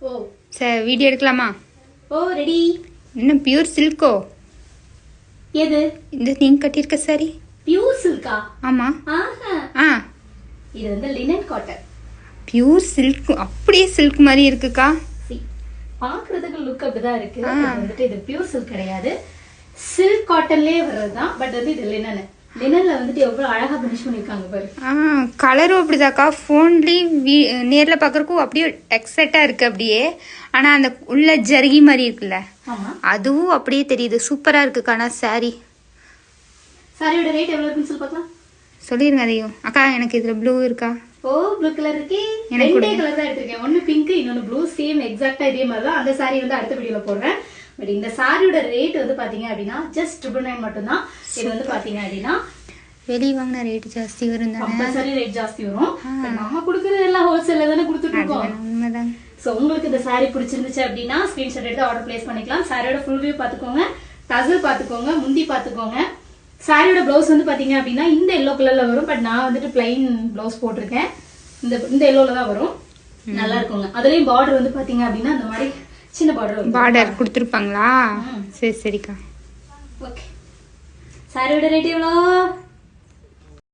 ஓ சரி, வீடியோ எடுக்கலாமா? ஓ ரெடி. என்ன பியூர் சில்கோ? எது? இந்த நீங்க கட்டியிருக்க சாரி பியூர் சில்கா? ஆமா. ஆஹா, ஆ, இது வந்து லினன் காட்டன். Pure silk. அப்படியே சில்க் மாதிரி இருக்குக்கா. பாக்குறதுக்கு லுக் அப்படிதான் இருக்கு. இது வந்துட்டு இது பியூர் சில்க் கிடையாது, சில்க் காட்டன்லயே வர்றதுதான். பட் வந்து இது லினன். லினன்ல வந்துட்டு எவ்வளவு அழகா பினிஷ் பண்ணிருக்காங்க பாரு. கலரும் அப்படிதாக்கா. ஃபோன்லேயும் நேரில் பார்க்குறக்கும் அப்படியே எக்ஸைட்டாக இருக்குது அப்படியே. ஆனால் அந்த உள்ள ஜருகி மாதிரி இருக்குல்ல, ஆமா, அதுவும் அப்படியே தெரியுது. சூப்பராக இருக்குக்கா. ஆனால் சாரியோட ரேட் எவ்வளவு இருக்குன்னு சொல்லி பார்க்கலாம். சொல்லிடுங்க அதையும். அக்கா எனக்கு இதில் ப்ளூ இருக்கா? ஓ ப்ளூ கலர் இருக்கு. எனக்கு ரெண்டே கலர் தான் எடுத்திருக்கேன். ஒன்னு பிங்க், இன்னொன்னு ப்ளூ. சேம் எக்ஸாக்ட்டா இதே மாதிரி தான். அந்த சாரி வந்து அடுத்த வீடியோல போடுறேன். பட் இந்த சாரியோட ரேட் வந்து பாத்தீங்க அப்படின்னா ஜஸ்ட் 999 மட்டும் தான். இது வந்து பாத்தீங்க அப்படின்னா வெளியே வாங்கின ரேட் ஜாஸ்தி வரும் தானே? கம்பல்சரி ரேட் ஜாஸ்தி வரும். பட் நம்ம கொடுக்கறது எல்லாம் ஹோல்சேல்ல தானே கொடுத்துட்டு இருக்கோம். உண்மைதான். சோ உங்களுக்கு இந்த சாரி பிடிச்சிருந்துச்சு அப்படின்னா ஸ்கிரீன்ஷாட் எடுத்து ஆர்டர் பிளேஸ் பண்ணிக்கலாம். சாரியோட ஃபுல் வியூ பாத்துக்கோங்க, டசல் பாத்துக்கோங்க, முந்தி பாத்துக்கோங்க. சாரியோட பிளவுஸ் வந்து பாத்தீங்க அப்படின்னா இந்த எல்லோ கலர்ல வரும். பட் நான் வந்துட்டு பிளைன் பிளவுஸ் போட்டிருக்கேன். இந்த எல்லோல தான் வரும். நல்லா இருக்குங்க. அதுலயும் பார்டர் வந்து பாத்தீங்க அப்படின்னா இந்த மாதிரி சின்ன பார்டர் கொடுத்துருப்பாங்களா? சரி சரிக்கா. ஓகே, சாரியோட ரேட் எவ்வளோ?